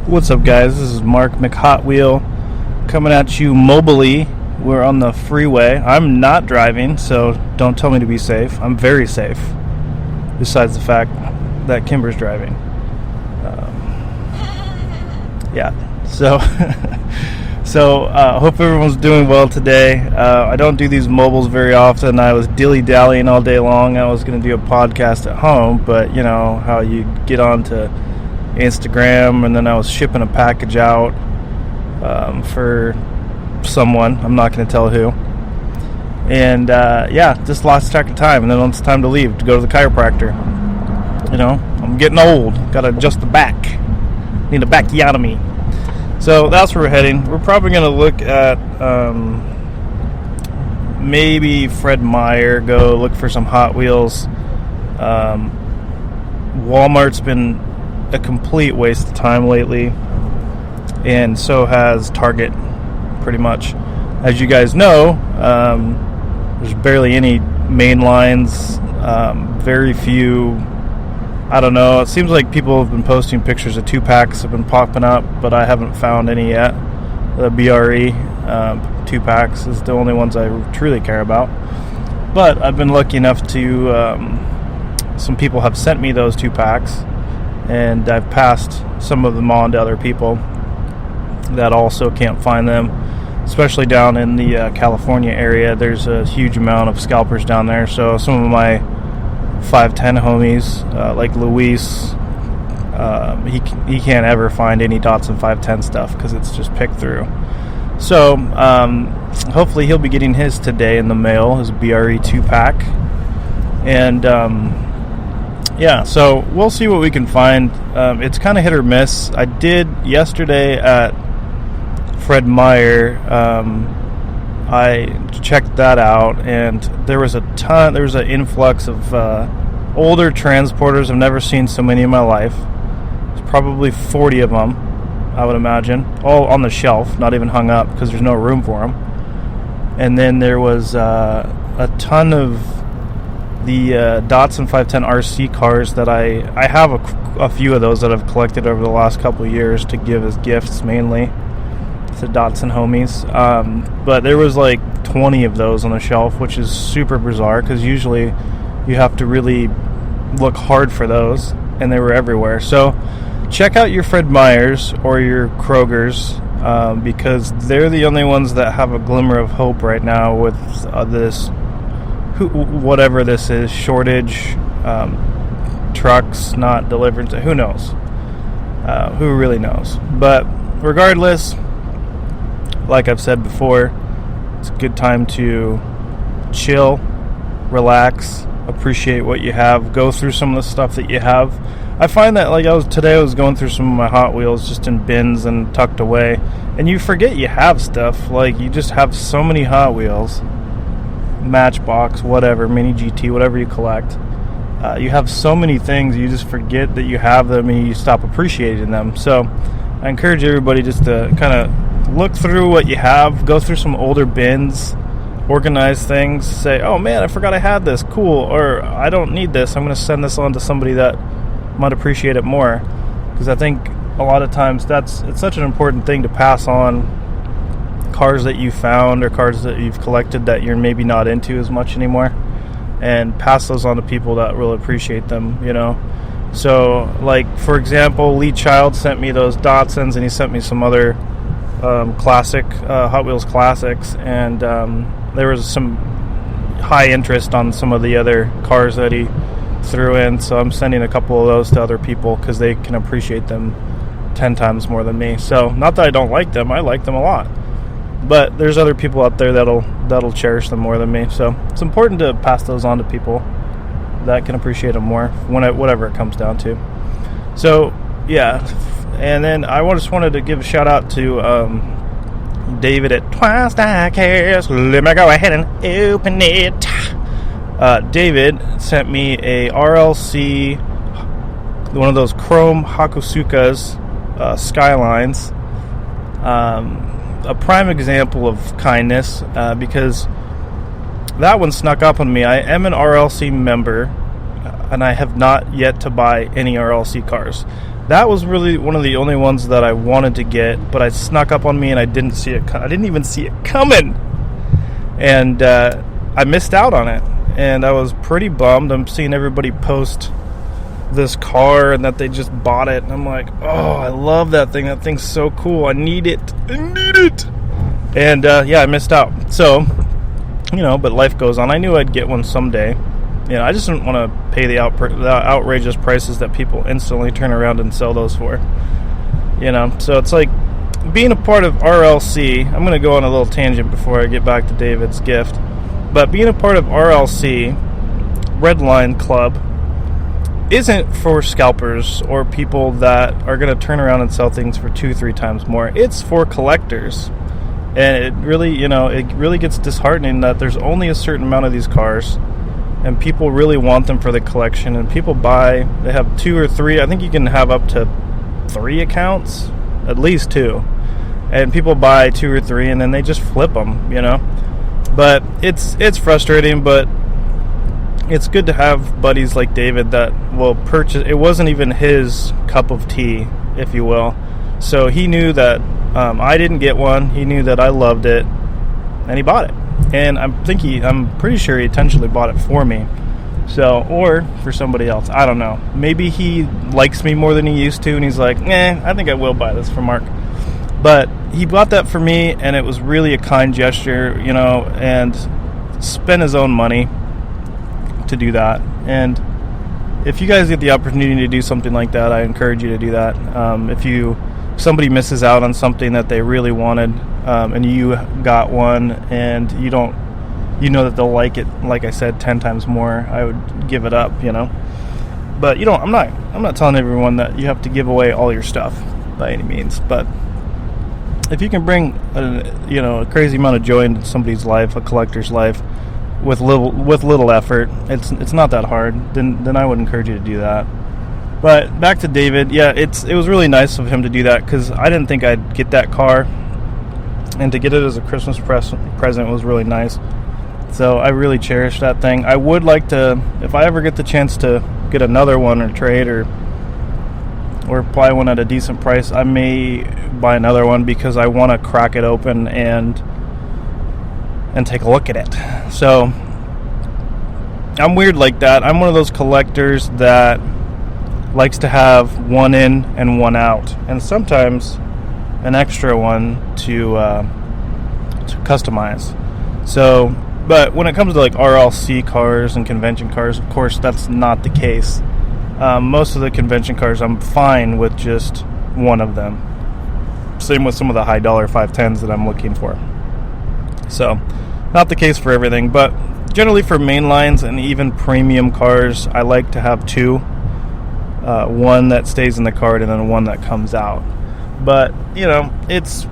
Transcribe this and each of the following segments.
What's up, guys? This is Mark McHotwheel coming at you mobily. We're on the freeway. I'm not driving, so don't tell me to be safe. I'm very safe, besides the fact that Kimber's driving. So hope everyone's doing well today. I don't do these mobiles very often. I was dilly-dallying all day long. I was going to do a podcast at home, but you know how you get onto Instagram, and then I was shipping a package out for someone. I'm not going to tell who. And just lost track of time. And then it's time to leave to go to the chiropractor. You know, I'm getting old. Got to adjust the back. Need a bacchiotomy. So that's where we're heading. We're probably going to look at maybe Fred Meyer. Go look for some Hot Wheels. Walmart's been a complete waste of time lately, and so has Target, pretty much. As you guys know, there's barely any main lines, very few. I don't know, it seems like people have been posting pictures of 2-packs have been popping up, but I haven't found any yet. The BRE 2-packs is the only ones I truly care about. But I've been lucky enough to some people have sent me those 2-packs, and I've passed some of them on to other people that also can't find them, especially down in the California area. There's a huge amount of scalpers down there, so some of my 510 homies, like Luis, he can't ever find any Datsun 510 stuff because it's just picked through. So hopefully he'll be getting his today in the mail, his BRE 2-pack. And so we'll see what we can find. It's kind of hit or miss. I did yesterday at Fred Meyer. I checked that out, and there was an influx of older transporters. I've never seen so many in my life. There's probably 40 of them, I would imagine, all on the shelf, not even hung up because there's no room for them. And then there was a ton of the Datsun 510 RC cars that I have a few of those that I've collected over the last couple of years to give as gifts, mainly to Datsun homies. But there was like 20 of those on the shelf, which is super bizarre because usually you have to really look hard for those, and they were everywhere. So check out your Fred Meyers or your Kroger's, because they're the only ones that have a glimmer of hope right now with this whatever this is, shortage, trucks not delivering to, who knows, who really knows. But regardless, like I've said before, it's a good time to chill, relax, appreciate what you have, go through some of the stuff that you have. I find that, like, I was going through some of my Hot Wheels just in bins and tucked away, and you forget you have stuff. Like, you just have so many Hot Wheels, Matchbox, whatever, Mini GT, whatever you collect. You have so many things, you just forget that you have them and you stop appreciating them. So I encourage everybody just to kind of look through what you have, go through some older bins, organize things, say, oh man, I forgot I had this, cool, or I don't need this, I'm going to send this on to somebody that might appreciate it more. Because I think a lot of times it's such an important thing to pass on cars that you found or cars that you've collected that you're maybe not into as much anymore, and pass those on to people that will appreciate them, you know. So, like, for example, Lee Child sent me those Datsuns, and he sent me some other classic Hot Wheels classics, and there was some high interest on some of the other cars that he threw in, so I'm sending a couple of those to other people because they can appreciate them 10 times more than me. So, not that I don't like them, I like them a lot, but there's other people out there that'll cherish them more than me. So it's important to pass those on to people that can appreciate them more, whatever it comes down to. So yeah, and then I just wanted to give a shout out to David at Twice Diecast. Let me go ahead and open it. David sent me a RLC, one of those chrome Hakusukas Skylines. A prime example of kindness, because that one snuck up on me. I am an RLC member, and I have not yet to buy any RLC cars. That was really one of the only ones that I wanted to get, but it snuck up on me and I didn't see it. I didn't even see it coming, and I missed out on it. And I was pretty bummed. I'm seeing everybody post this car and that they just bought it, and I'm like, oh, I love that thing. That thing's so cool. I need it. And yeah, I missed out. So, but life goes on. I knew I'd get one someday. I just didn't want to pay the outrageous prices that people instantly turn around and sell those for. So it's like being a part of RLC. I'm going to go on a little tangent before I get back to David's gift. But being a part of RLC, Red Line Club, isn't for scalpers or people that are going to turn around and sell things for 2-3 times more. It's for collectors. And it really gets disheartening that there's only a certain amount of these cars, and people really want them for the collection, and people buy. They have 2 or 3. I think you can have up to 3 accounts, at least 2, and people buy 2 or 3 and then they just flip them. But it's frustrating, but it's good to have buddies like David that will purchase. It wasn't even his cup of tea, if you will, so he knew that I didn't get one. He knew that I loved it, and he bought it. And I'm pretty sure he intentionally bought it for me. So, or for somebody else. I don't know. Maybe he likes me more than he used to, and he's like, I think I will buy this for Mark. But he bought that for me, and it was really a kind gesture, and spent his own money to do that. And if you guys get the opportunity to do something like that, I encourage you to do that. If somebody misses out on something that they really wanted, and you got one, and you know that they'll like it, like I said, 10 times more, I would give it up, But I'm not telling everyone that you have to give away all your stuff by any means. But if you can bring a crazy amount of joy into somebody's life, a collector's life, with little effort, it's not that hard. Then I would encourage you to do that. But back to David, yeah, it was really nice of him to do that, because I didn't think I'd get that car, and to get it as a Christmas present was really nice. So I really cherish that thing. I would like to, if I ever get the chance to get another one or trade or buy one at a decent price, I may buy another one, because I want to crack it open and take a look at it. So I'm weird like that. I'm one of those collectors that likes to have one in and one out, and sometimes an extra one to customize. So, but when it comes to like RLC cars and convention cars, of course, that's not the case. Most of the convention cars, I'm fine with just one of them. Same with some of the high dollar 510s that I'm looking for. So, not the case for everything, but generally for mainlines and even premium cars, I like to have 2. One that stays in the cart and then one that comes out. But, it's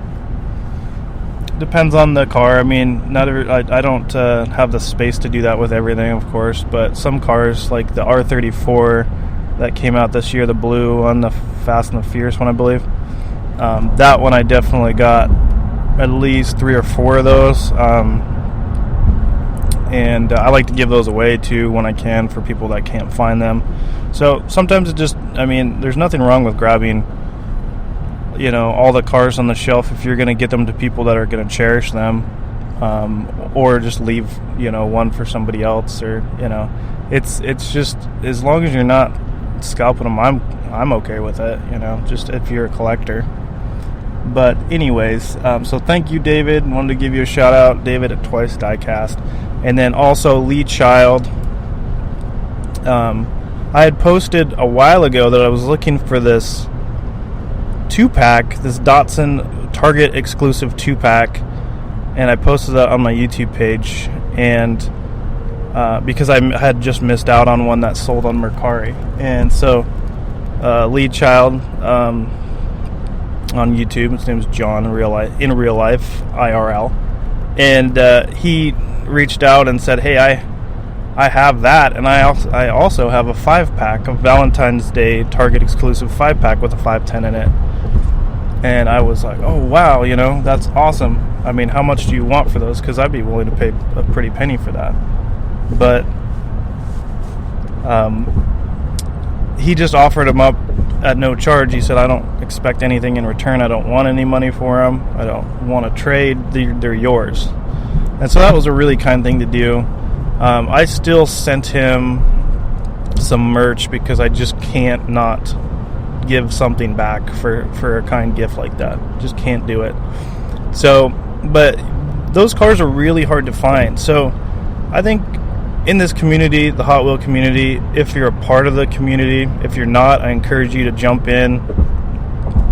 depends on the car. I mean, I don't have the space to do that with everything, of course, but some cars, like the R34 that came out this year, the blue one, the Fast and the Furious one, I believe, that one I definitely got at least 3 or 4 of those, and I like to give those away too when I can for people that can't find them. So sometimes there's nothing wrong with grabbing all the cars on the shelf if you're going to get them to people that are going to cherish them, or just leave one for somebody else, or it's just, as long as you're not scalping them, I'm okay with it, just if you're a collector. But anyways, so thank you, David. Wanted to give you a shout out, David at Twice Diecast, and then also Lee Child. I had posted a while ago that I was looking for this 2-pack, this Datsun Target exclusive 2-pack, and I posted that on my YouTube page, and because I had just missed out on one that sold on Mercari. And so Lee Child on YouTube, his name's John in real life IRL, and he reached out and said, hey, I have that, and I also have a 5-pack of Valentine's Day Target exclusive 5-pack with a 510 in it. And I was like, oh wow, that's awesome. I mean, how much do you want for those? Because I'd be willing to pay a pretty penny for that. But he just offered them up at no charge. He said, I don't expect anything in return. I don't want any money for them. I don't want to trade. They're yours. And so that was a really kind thing to do. I still sent him some merch because I just can't not give something back for a kind gift like that. Just can't do it. So, but those cars are really hard to find. So I think in this community, the Hot Wheel community, if you're a part of the community, if you're not, I encourage you to jump in,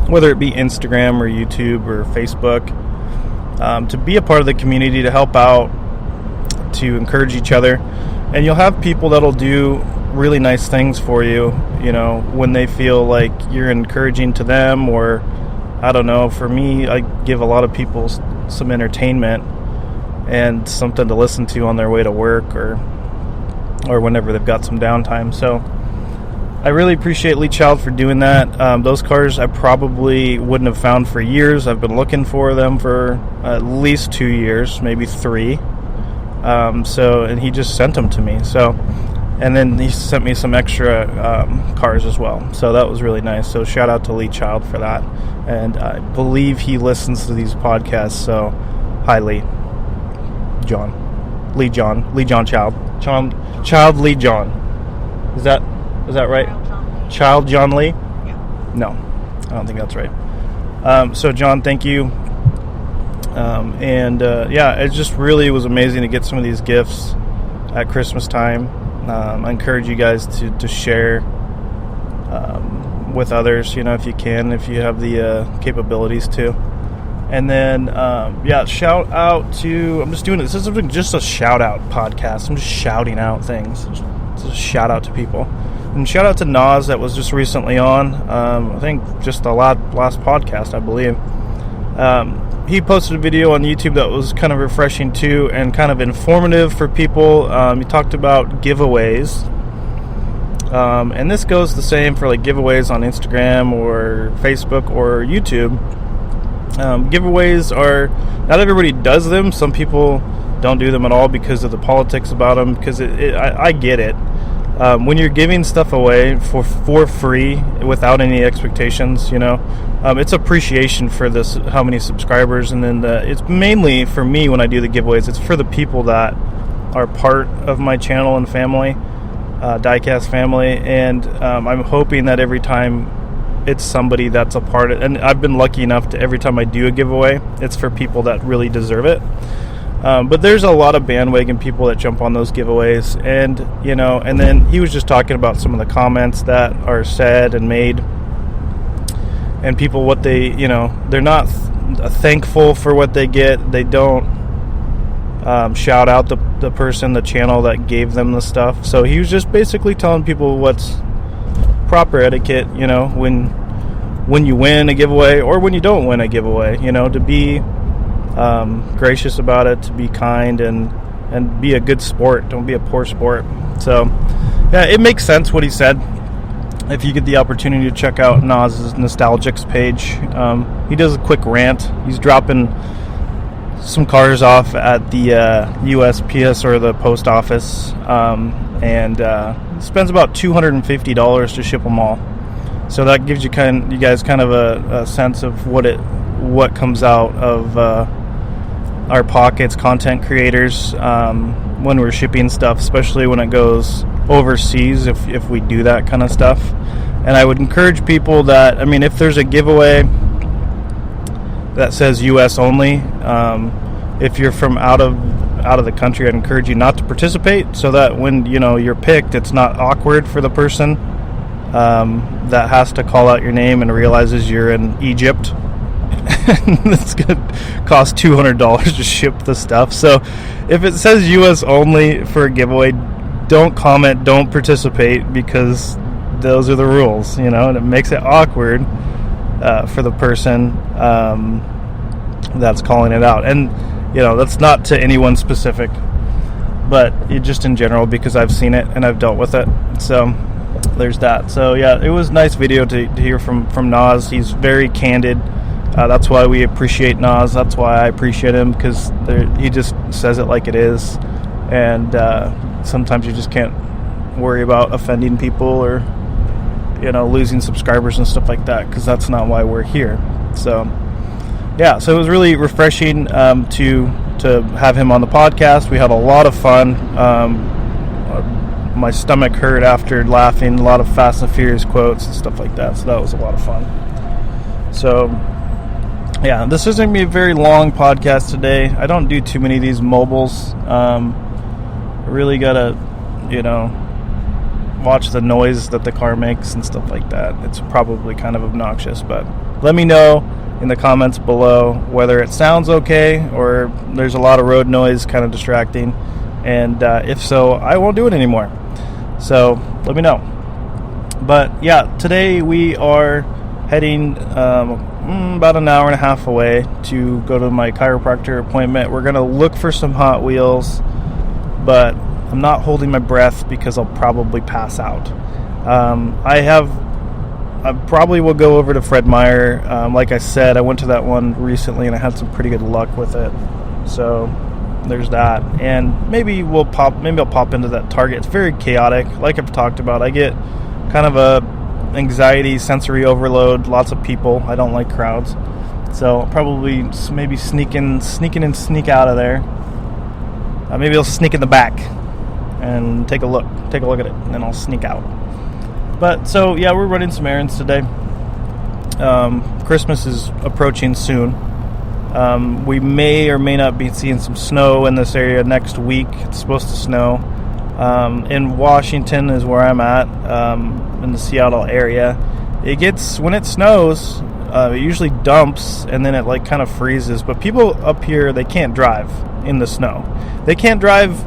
whether it be Instagram or YouTube or Facebook, to be a part of the community, to help out, to encourage each other. And you'll have people that'll do really nice things for you, when they feel like you're encouraging to them, or I don't know, for me, I give a lot of people some entertainment and something to listen to on their way to work or whenever they've got some downtime. So I really appreciate Lee Child for doing that. Those cars I probably wouldn't have found for years. I've been looking for them for at least 2 years, maybe 3. And he just sent them to me. So, and then he sent me some extra cars as well. So that was really nice. So shout out to Lee Child for that. And I believe he listens to these podcasts. So hi, Lee. Lee John Child Lee John. Is that right? Child John Lee? Yeah. No, I don't think that's right. So John, thank you. It just really was amazing to get some of these gifts at Christmas time. I encourage you guys to share with others, if you can, if you have the capabilities to. And then, shout out to, I'm just doing this. This is just a shout out podcast. I'm just shouting out things. Just a shout out to people. And shout out to Nas that was just recently on. I think just the last podcast, I believe. He posted a video on YouTube that was kind of refreshing too, and kind of informative for people. He talked about giveaways. And this goes the same for like giveaways on Instagram or Facebook or YouTube. Giveaways are, not everybody does them. Some people don't do them at all because of the politics about them, because I get it. When you're giving stuff away for free without any expectations, it's appreciation for this, how many subscribers, and then it's mainly for me when I do the giveaways. It's for the people that are part of my channel and family, Diecast family, and I'm hoping that every time it's somebody that's a part of it, and I've been lucky enough to every time I do a giveaway, it's for people that really deserve it. But there's a lot of bandwagon people that jump on those giveaways, and and then he was just talking about some of the comments that are said and made, and people, what they, they're not thankful for what they get. They don't shout out the person, the channel that gave them the stuff. So he was just basically telling people what's proper etiquette, when you win a giveaway or when you don't win a giveaway, to be gracious about it, to be kind and be a good sport. Don't be a poor sport. So yeah, it makes sense what he said. If you get the opportunity to check out Nas's Nostalgics page, he does a quick rant. He's dropping some cars off at the USPS or the post office, and spends about $250 to ship them all. So that gives you guys kind of a sense of what comes out of our pockets, content creators, when we're shipping stuff, especially when it goes overseas, if we do that kind of stuff. And I would encourage people that, if there's a giveaway that says US only, if you're from out of the country, I'd encourage you not to participate, so that when you're picked, it's not awkward for the person that has to call out your name and realizes you're in Egypt. It's going to cost $200 to ship the stuff. So if it says US only for a giveaway, don't comment, don't participate, because those are the rules, and it makes it awkward for the person that's calling it out. And that's not to anyone specific, but just in general, because I've seen it and I've dealt with it. So there's that. So yeah, it was a nice video to hear from Nas. He's very candid. That's why we appreciate Nas. That's why I appreciate him, because he just says it like it is. And sometimes you just can't worry about offending people or losing subscribers and stuff like that, because that's not why we're here. So yeah, so it was really refreshing to have him on the podcast. We had a lot of fun. My stomach hurt after laughing, a lot of Fast and Furious quotes and stuff like that, so that was a lot of fun. So yeah, this isn't going to be a very long podcast today. I don't do too many of these mobiles. I really got to, watch the noise that the car makes and stuff like that. It's probably kind of obnoxious, but let me know in the comments below whether it sounds okay or there's a lot of road noise kind of distracting, and if so, I won't do it anymore. So let me know. But yeah, today we are heading about an hour and a half away to go to my chiropractor appointment. We're going to look for some Hot Wheels, but I'm not holding my breath because I'll probably pass out. I probably will go over to Fred Meyer. Like I said, I went to that one recently and I had some pretty good luck with it. So there's that. And maybe I'll pop into that Target. It's very chaotic. Like I've talked about, I get kind of a anxiety, sensory overload, lots of people. I don't like crowds. So I'll probably maybe sneak in and sneak out of there. Maybe I'll sneak in the back and take a look at it, and then I'll sneak out. But so yeah, we're running some errands today. Christmas is approaching soon. We may or may not be seeing some snow in this area next week. It's supposed to snow. In Washington is where I'm at, in the Seattle area. When it snows, it usually dumps and then it kind of freezes. But people up here, they can't drive in the snow. They can't drive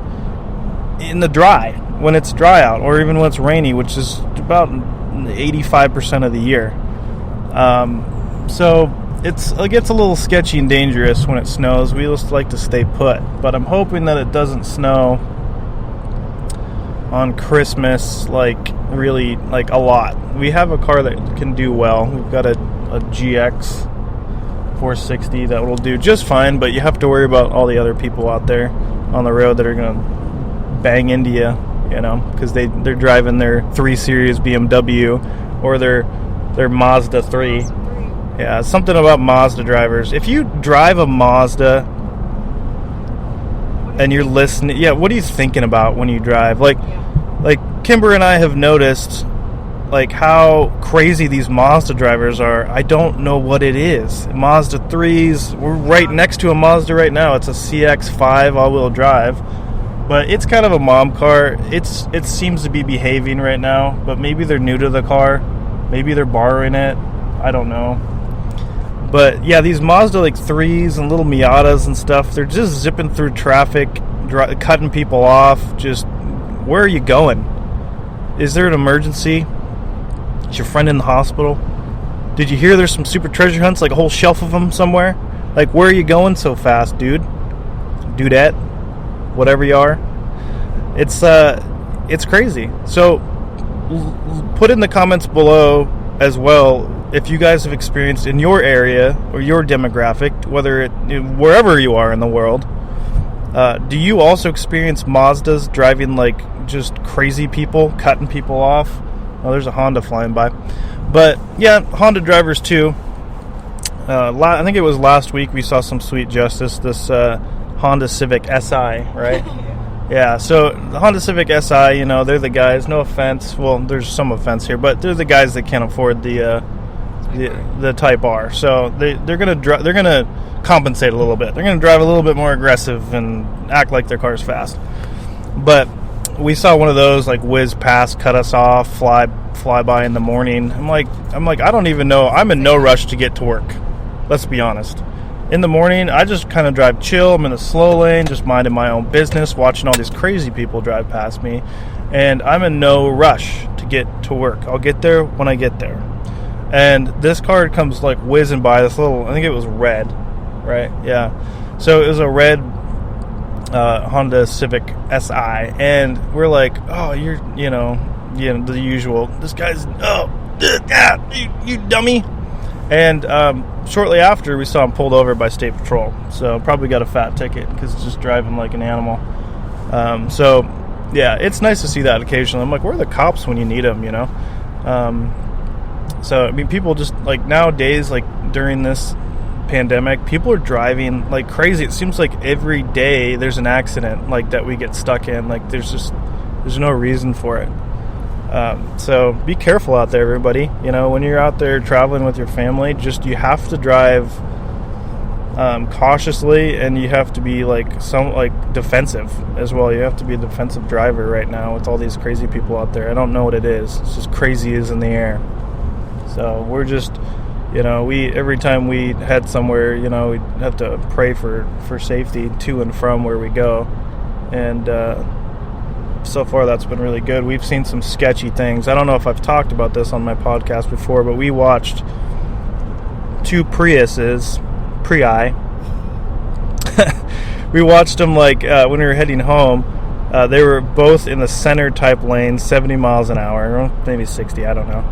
in the dry when it's dry out, or even when it's rainy, which is about 85% of the year. So it gets a little sketchy and dangerous when it snows. We just like to stay put, but I'm hoping that it doesn't snow on Christmas really a lot. We have a car that can do well. We've got a GX 460 that will do just fine, but you have to worry about all the other people out there on the road that are going to bang into you, because they're driving their 3 Series BMW or their Mazda 3. Yeah, something about Mazda drivers. If you drive a Mazda and you're listening, what are you thinking about when you drive? Like Kimber and I have noticed how crazy these Mazda drivers are. I don't know what it is. Mazda 3s, we're right next to a Mazda right now. It's a CX-5 all-wheel drive, but it's kind of a mom car. It seems to be behaving right now, but maybe they're new to the car. Maybe they're borrowing it. I don't know. But yeah, these Mazda 3s and little Miatas and stuff, they're just zipping through traffic, cutting people off. Just, where are you going? Is there an emergency? Is your friend in the hospital? Did you hear there's some super treasure hunts, a whole shelf of them somewhere? Where are you going so fast, dude? Dudette? Whatever you are. It's crazy. So put in the comments below as well if you guys have experienced in your area or your demographic, wherever you are in the world. Do you also experience Mazdas driving just crazy people, cutting people off? Oh, there's a Honda flying by. But yeah, Honda drivers too. I think it was last week we saw some sweet justice. This Honda Civic Si, right? Yeah, so the Honda Civic Si, they're the guys. No offense. Well, there's some offense here, but they're the guys that can't afford the Type R. So they're gonna compensate a little bit. They're gonna drive a little bit more aggressive and act like their car's fast. But we saw one of those whiz past, cut us off, fly by in the morning. I'm like, I don't even know. I'm in no rush to get to work. Let's be honest. In the morning, I just kind of drive chill. I'm in the slow lane, just minding my own business, watching all these crazy people drive past me, and I'm in no rush to get to work. I'll get there when I get there. And this car comes whizzing by. This I think it was red, right? Yeah. So it was a red Honda Civic Si, and we're oh, you're the usual. This guy's you dummy. And shortly after, we saw him pulled over by State Patrol. So probably got a fat ticket because it's just driving like an animal. So yeah, it's nice to see that occasionally. I'm where are the cops when you need them? So, I mean, people just, like, nowadays, like, during this pandemic, people are driving like crazy. It seems like every day there's an accident, like, that we get stuck in. Like, there's no reason for it. So be careful out there, everybody. You know, when you're out there traveling with your family, you have to drive cautiously, and you have to be defensive as well. You have to be a defensive driver right now with all these crazy people out there. I don't know what it is. It's just crazy is in the air. So we're just, you know, every time we head somewhere, you know, we have to pray for safety to and from where we go. And so far that's been really good. We've seen some sketchy things. I don't know if I've talked about this on my podcast before, but we watched 2 Priuses, we watched them when we were heading home. They were both in the center type lane, 70 miles an hour, or maybe 60, I don't know.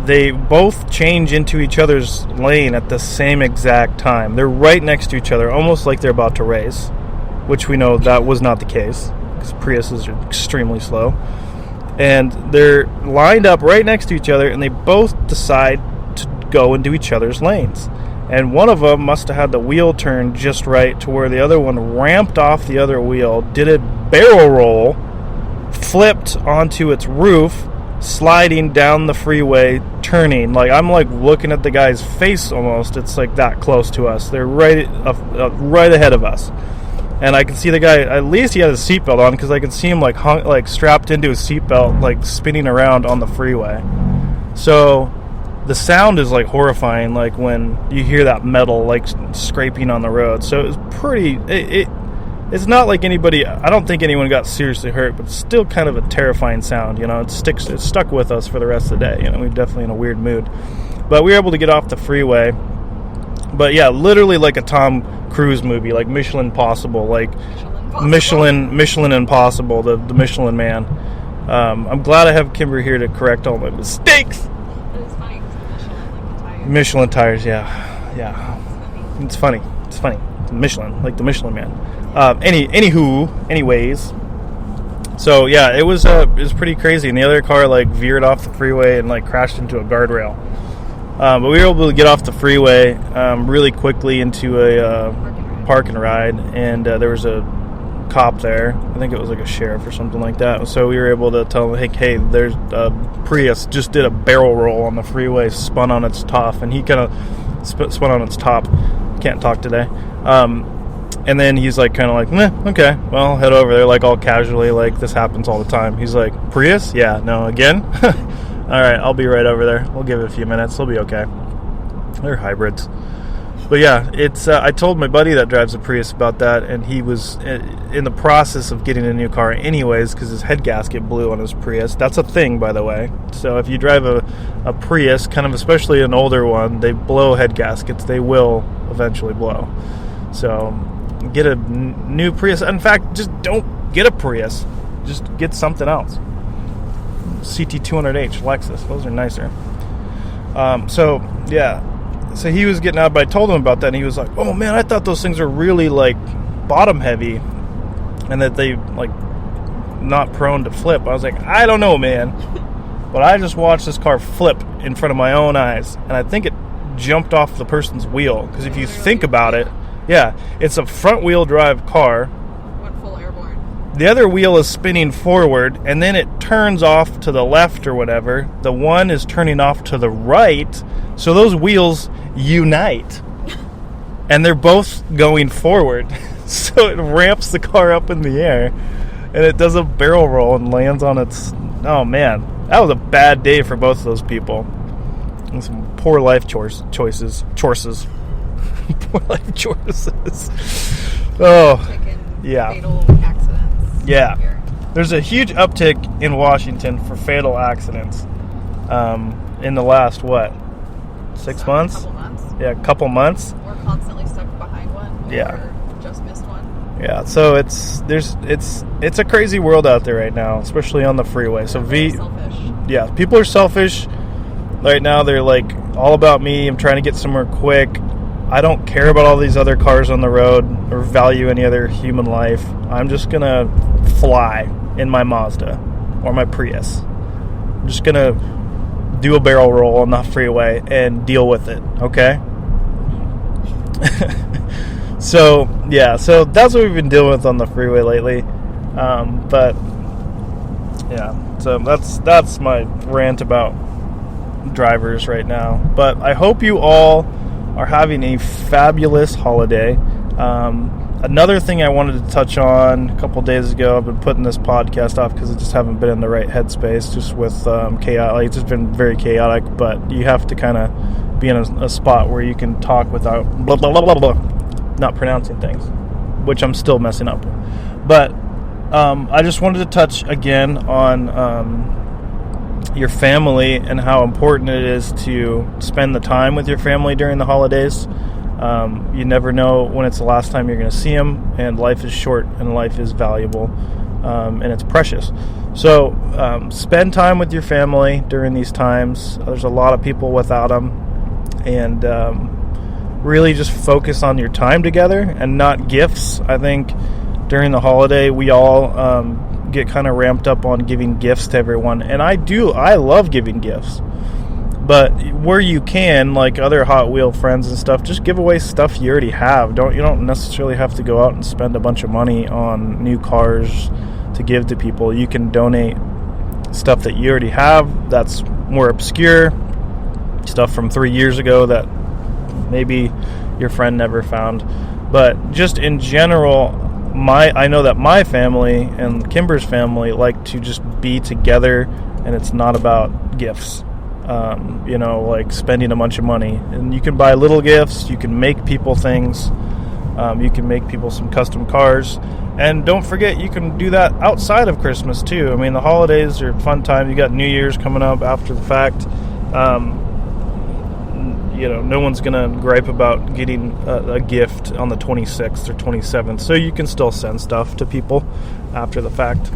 They both change into each other's lane at the same exact time. They're right next to each other, almost like they're about to race, which we know that was not the case, because Priuses are extremely slow. And they're lined up right next to each other, and they both decide to go into each other's lanes. And one of them must have had the wheel turned just right to where the other one ramped off the other wheel, did a barrel roll, flipped onto its roof, sliding down the freeway, turning. Like, I'm like looking at the guy's face almost. It's like that close to us. They're right ahead of us. And I can see the guy, at least he had his seatbelt on, because I can see him like strapped into his seatbelt, like spinning around on the freeway. So the sound is like horrifying, like when you hear that metal like scraping on the road. So it was pretty. It's not like anybody. I don't think anyone got seriously hurt, but it's still kind of a terrifying sound. You know, it stuck with us for the rest of the day. You know, we're definitely in a weird mood. But we were able to get off the freeway. But yeah, literally like a Tom Cruise movie, like Mission Impossible, like Mission Impossible, the Michelin Man. I'm glad I have Kimber here to correct all my mistakes. Michelin tires, yeah. It's funny. Michelin, like the Michelin Man. Anyways. So yeah, it was pretty crazy. And the other car like veered off the freeway and like crashed into a guardrail. But we were able to get off the freeway really quickly into a park and ride, and there was a cop there. I think it was like a sheriff or something like that. So we were able to tell him, hey, there's a Prius just did a barrel roll on the freeway, spun on its top, and he kind of spun on its top. Can't talk today. And then he's like, kind of like, okay, well, head over there, like all casually, like this happens all the time. He's like, Prius? Yeah, no, again? All right, I'll be right over there. We'll give it a few minutes. They'll be okay. They're hybrids. But yeah, it's. I told my buddy that drives a Prius about that, and he was in the process of getting a new car anyways because his head gasket blew on his Prius. That's a thing, by the way. So if you drive a Prius, kind of especially an older one, they blow head gaskets. They will eventually blow. So get a new Prius. In fact, just don't get a Prius. Just get something else. CT200H Lexus. Those are nicer. So he was getting out, but I told him about that, and he was like, oh man, I thought those things were really like bottom heavy and that they like not prone to flip. I was like, I don't know, man, but I just watched this car flip in front of my own eyes, and I think it jumped off the person's wheel, because if you think about it, yeah, it's a front wheel drive car. Went full airborne. The other wheel is spinning forward, and then it turns off to the left or whatever. The one is turning off to the right, so those wheels unite, and they're both going forward. So it ramps the car up in the air, and it does a barrel roll and lands on its... Oh, man. That was a bad day for both of those people. And some poor life choices. Poor life choices. Oh, yeah. Fatal accidents. Yeah. Here. There's a huge uptick in Washington for fatal accidents in the last, 6 months? Couple months. Yeah, a couple months. We're constantly stuck behind one. Yeah. Or just missed one. Yeah, so it's a crazy world out there right now, especially on the freeway. So selfish. Yeah, people are selfish right now. They're like all about me. I'm trying to get somewhere quick. I don't care about all these other cars on the road or value any other human life. I'm just gonna fly in my Mazda or my Prius. I'm just gonna do a barrel roll on the freeway and deal with it, okay? So that's what we've been dealing with on the freeway lately. But yeah, so that's my rant about drivers right now. But I hope you all are having a fabulous holiday. Another thing I wanted to touch on a couple days ago, I've been putting this podcast off because I just haven't been in the right headspace, just with chaos. It's just been very chaotic, but you have to kind of be in a spot where you can talk without blah, blah, blah, blah, blah, not pronouncing things, which I'm still messing up. But I just wanted to touch again on your family and how important it is to spend the time with your family during the holidays. You never know when it's the last time you're going to see them, and life is short and life is valuable, and it's precious. So spend time with your family during these times. There's a lot of people without them, and really just focus on your time together and not gifts. I think during the holiday we all get kind of ramped up on giving gifts to everyone, and I love giving gifts. But where you can, like other Hot Wheel friends and stuff, just give away stuff you already have. You don't necessarily have to go out and spend a bunch of money on new cars to give to people. You can donate stuff that you already have that's more obscure, stuff from 3 years ago that maybe your friend never found. But just in general, I know that my family and Kimber's family like to just be together, and it's not about gifts. Like spending a bunch of money. And you can buy little gifts, you can make people things, you can make people some custom cars. And don't forget, you can do that outside of Christmas too. I mean, the holidays are a fun time. You got New Year's coming up after the fact. No one's gonna gripe about getting a gift on the 26th or 27th, so you can still send stuff to people after the fact.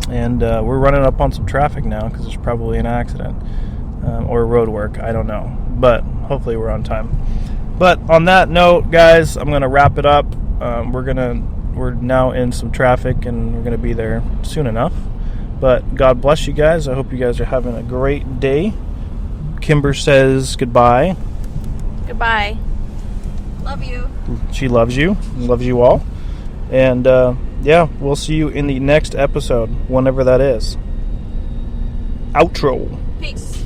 And we're running up on some traffic now because there's probably an accident or road work. I don't know, but hopefully we're on time. But on that note, guys, I'm gonna wrap it up. We're now in some traffic, and we're gonna be there soon enough. But God bless you guys. I hope you guys are having a great day. Kimber says goodbye. Goodbye. Love you. She loves you. Loves you all. And we'll see you in the next episode, whenever that is. Outro. Peace.